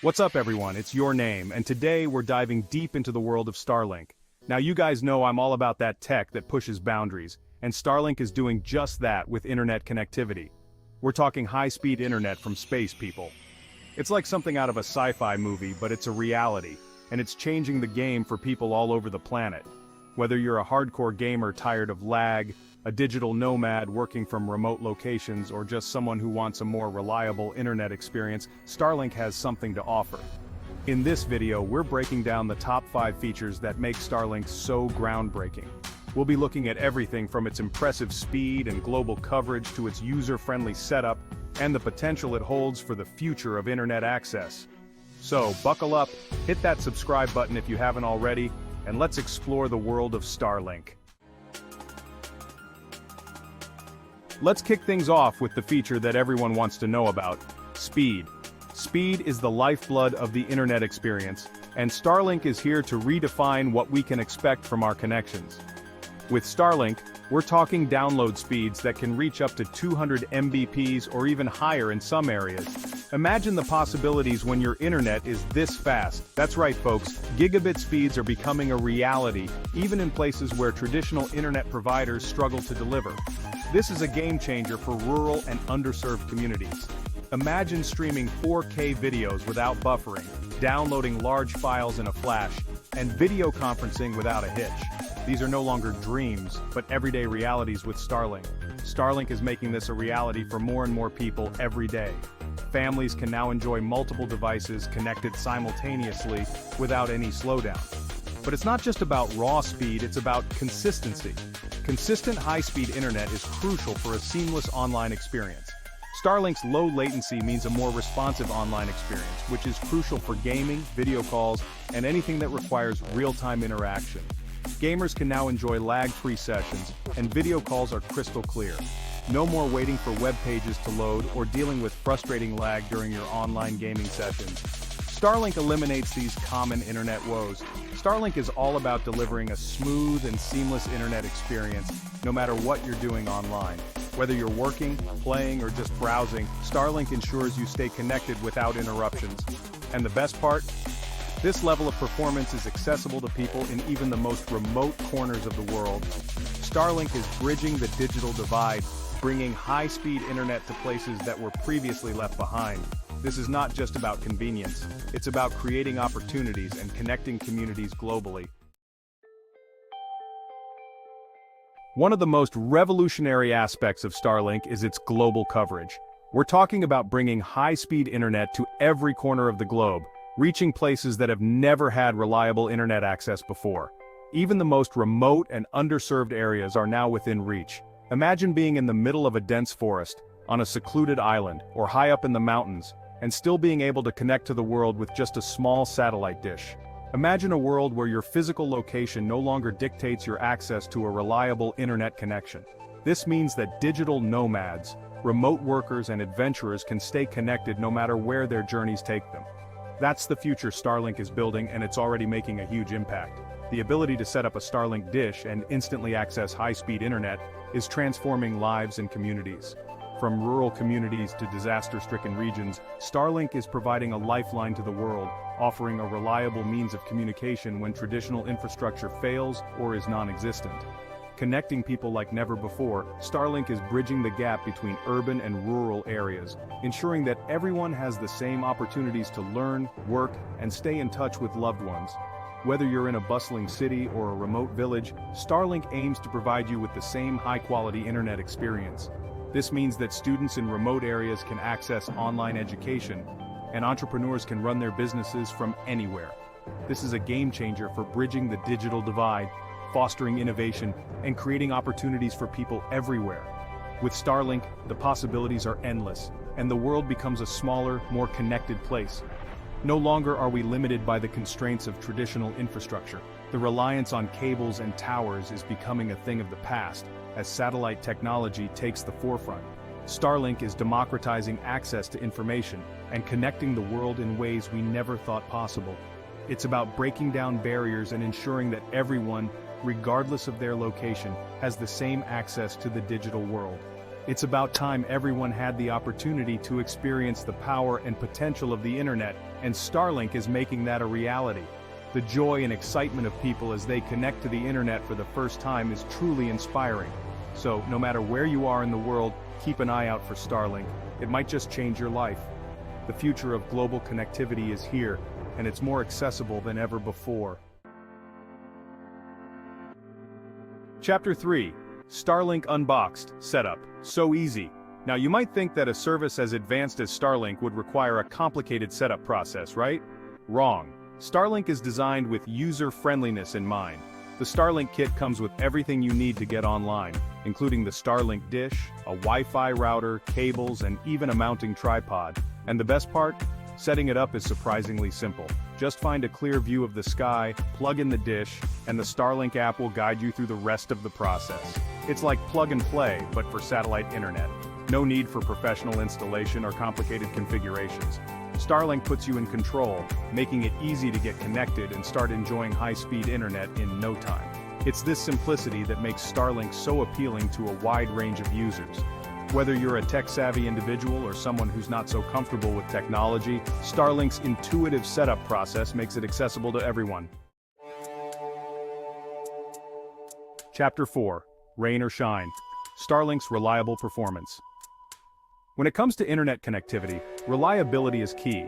What's up everyone, it's Your Name, and today we're diving deep into the world of Starlink. Now you guys know I'm all about that tech that pushes boundaries, and Starlink is doing just that with internet connectivity. We're talking high-speed internet from space, people. It's like something out of a sci-fi movie, but it's a reality, and it's changing the game for people all over the planet. Whether you're a hardcore gamer tired of lag, a digital nomad working from remote locations, or just someone who wants a more reliable internet experience, Starlink has something to offer. In this video, we're breaking down the top 5 features that make Starlink so groundbreaking. We'll be looking at everything from its impressive speed and global coverage to its user-friendly setup and the potential it holds for the future of internet access. So, buckle up, hit that subscribe button if you haven't already, and let's explore the world of Starlink. Let's kick things off with the feature that everyone wants to know about: speed. Speed is the lifeblood of the internet experience, and Starlink is here to redefine what we can expect from our connections. With Starlink, we're talking download speeds that can reach up to 200 Mbps or even higher in some areas. Imagine the possibilities when your internet is this fast. That's right, folks, gigabit speeds are becoming a reality, even in places where traditional internet providers struggle to deliver. This is a game changer for rural and underserved communities. Imagine streaming 4K videos without buffering, downloading large files in a flash, and video conferencing without a hitch. These are no longer dreams, but everyday realities with Starlink. Starlink is making this a reality for more and more people every day. Families can now enjoy multiple devices connected simultaneously without any slowdown. But it's not just about raw speed, it's about consistency. Consistent high-speed internet is crucial for a seamless online experience. Starlink's low latency means a more responsive online experience, which is crucial for gaming, video calls, and anything that requires real-time interaction. Gamers can now enjoy lag-free sessions, and video calls are crystal clear. No more waiting for web pages to load or dealing with frustrating lag during your online gaming sessions. Starlink eliminates these common internet woes. Starlink is all about delivering a smooth and seamless internet experience, no matter what you're doing online. Whether you're working, playing, or just browsing, Starlink ensures you stay connected without interruptions. And the best part? This level of performance is accessible to people in even the most remote corners of the world. Starlink is bridging the digital divide, bringing high-speed internet to places that were previously left behind. This is not just about convenience, it's about creating opportunities and connecting communities globally. One of the most revolutionary aspects of Starlink is its global coverage. We're talking about bringing high-speed internet to every corner of the globe, reaching places that have never had reliable internet access before. Even the most remote and underserved areas are now within reach. Imagine being in the middle of a dense forest, on a secluded island, or high up in the mountains, and still being able to connect to the world with just a small satellite dish. Imagine a world where your physical location no longer dictates your access to a reliable internet connection. This means that digital nomads, remote workers, and adventurers can stay connected no matter where their journeys take them. That's the future Starlink is building, and it's already making a huge impact. The ability to set up a Starlink dish and instantly access high-speed internet is transforming lives and communities. From rural communities to disaster-stricken regions, Starlink is providing a lifeline to the world, offering a reliable means of communication when traditional infrastructure fails or is non-existent. Connecting people like never before, Starlink is bridging the gap between urban and rural areas, ensuring that everyone has the same opportunities to learn, work, and stay in touch with loved ones. Whether you're in a bustling city or a remote village, Starlink aims to provide you with the same high-quality internet experience. This means that students in remote areas can access online education, and entrepreneurs can run their businesses from anywhere. This is a game changer for bridging the digital divide, fostering innovation, and creating opportunities for people everywhere. With Starlink, the possibilities are endless, and the world becomes a smaller, more connected place. No longer are we limited by the constraints of traditional infrastructure. The reliance on cables and towers is becoming a thing of the past, as satellite technology takes the forefront. Starlink is democratizing access to information and connecting the world in ways we never thought possible. It's about breaking down barriers and ensuring that everyone, regardless of their location, has the same access to the digital world. It's about time everyone had the opportunity to experience the power and potential of the internet, and Starlink is making that a reality. The joy and excitement of people as they connect to the internet for the first time is truly inspiring. So, no matter where you are in the world, keep an eye out for Starlink. It might just change your life. The future of global connectivity is here, and it's more accessible than ever before. Chapter 3. Starlink Unboxed. Setup. So easy. Now you might think that a service as advanced as Starlink would require a complicated setup process, right? Wrong. Starlink is designed with user-friendliness in mind. The Starlink kit comes with everything you need to get online, including the Starlink dish, a Wi-Fi router, cables, and even a mounting tripod. And the best part? Setting it up is surprisingly simple. Just find a clear view of the sky, plug in the dish, and the Starlink app will guide you through the rest of the process. It's like plug and play, but for satellite internet. No need for professional installation or complicated configurations. Starlink puts you in control, making it easy to get connected and start enjoying high-speed internet in no time. It's this simplicity that makes Starlink so appealing to a wide range of users. Whether you're a tech-savvy individual or someone who's not so comfortable with technology, Starlink's intuitive setup process makes it accessible to everyone. Chapter 4. Rain or Shine. Starlink's reliable performance. When it comes to internet connectivity, reliability is key.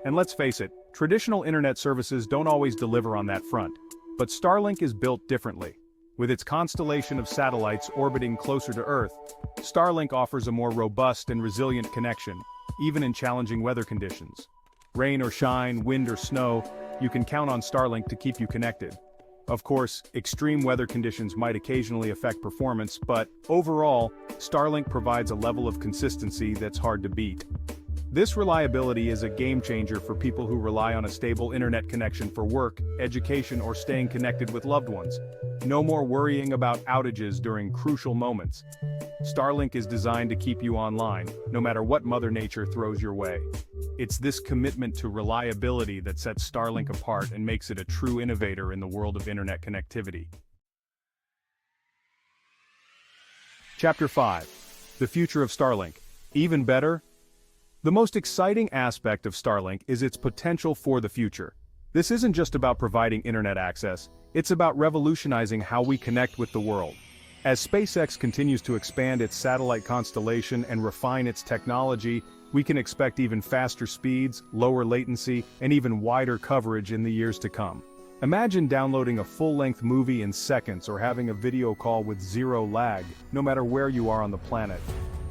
And let's face it, traditional internet services don't always deliver on that front. But Starlink is built differently. With its constellation of satellites orbiting closer to Earth, Starlink offers a more robust and resilient connection, even in challenging weather conditions. Rain or shine, wind or snow, you can count on Starlink to keep you connected. Of course, extreme weather conditions might occasionally affect performance, but overall, Starlink provides a level of consistency that's hard to beat. This reliability is a game changer for people who rely on a stable internet connection for work, education, or staying connected with loved ones. No more worrying about outages during crucial moments. Starlink is designed to keep you online, no matter what Mother Nature throws your way. It's this commitment to reliability that sets Starlink apart and makes it a true innovator in the world of internet connectivity. Chapter 5. The future of Starlink. Even better? The most exciting aspect of Starlink is its potential for the future. This isn't just about providing internet access, it's about revolutionizing how we connect with the world. As SpaceX continues to expand its satellite constellation and refine its technology, we can expect even faster speeds, lower latency, and even wider coverage in the years to come. Imagine downloading a full-length movie in seconds or having a video call with zero lag, no matter where you are on the planet.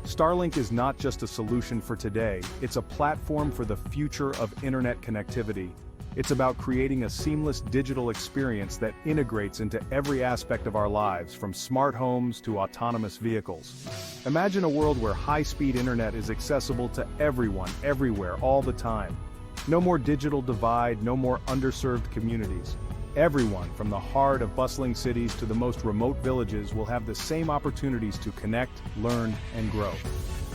Starlink is not just a solution for today, it's a platform for the future of internet connectivity. It's about creating a seamless digital experience that integrates into every aspect of our lives, from smart homes to autonomous vehicles. Imagine a world where high-speed internet is accessible to everyone, everywhere, all the time. No more digital divide, no more underserved communities. Everyone, from the heart of bustling cities to the most remote villages, will have the same opportunities to connect, learn, and grow.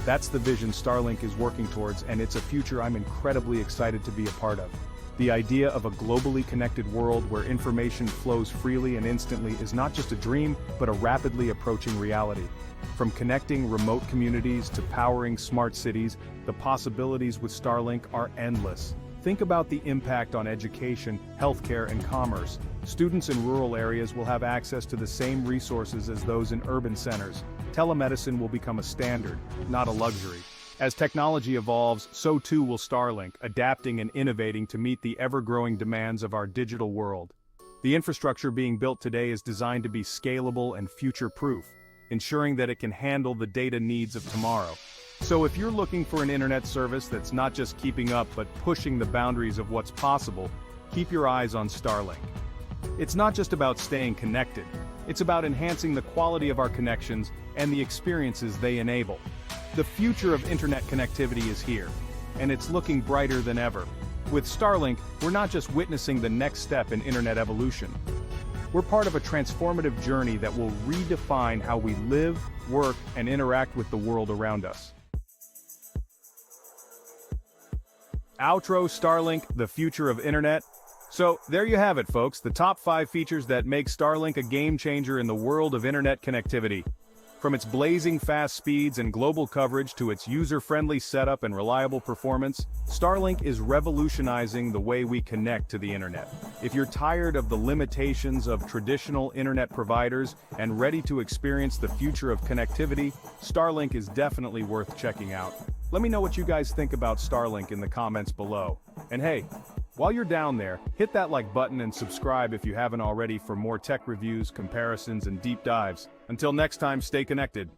That's the vision Starlink is working towards, and it's a future I'm incredibly excited to be a part of. The idea of a globally connected world where information flows freely and instantly is not just a dream, but a rapidly approaching reality. From connecting remote communities to powering smart cities, the possibilities with Starlink are endless. Think about the impact on education, healthcare, and commerce. Students in rural areas will have access to the same resources as those in urban centers. Telemedicine will become a standard, not a luxury. As technology evolves, so too will Starlink, adapting and innovating to meet the ever-growing demands of our digital world. The infrastructure being built today is designed to be scalable and future-proof, ensuring that it can handle the data needs of tomorrow. So if you're looking for an internet service that's not just keeping up but pushing the boundaries of what's possible, keep your eyes on Starlink. It's not just about staying connected, it's about enhancing the quality of our connections and the experiences they enable. The future of internet connectivity is here, and it's looking brighter than ever. With Starlink, we're not just witnessing the next step in internet evolution. We're part of a transformative journey that will redefine how we live, work, and interact with the world around us. Outro Starlink, the future of internet. So, there you have it, folks, the top 5 features that make Starlink a game changer in the world of internet connectivity. From its blazing fast speeds and global coverage to its user-friendly setup and reliable performance, Starlink is revolutionizing the way we connect to the internet. If you're tired of the limitations of traditional internet providers and ready to experience the future of connectivity, Starlink is definitely worth checking out. Let me know what you guys think about Starlink in the comments below. And hey, while you're down there, hit that like button and subscribe if you haven't already for more tech reviews, comparisons, and deep dives. Until next time, stay connected.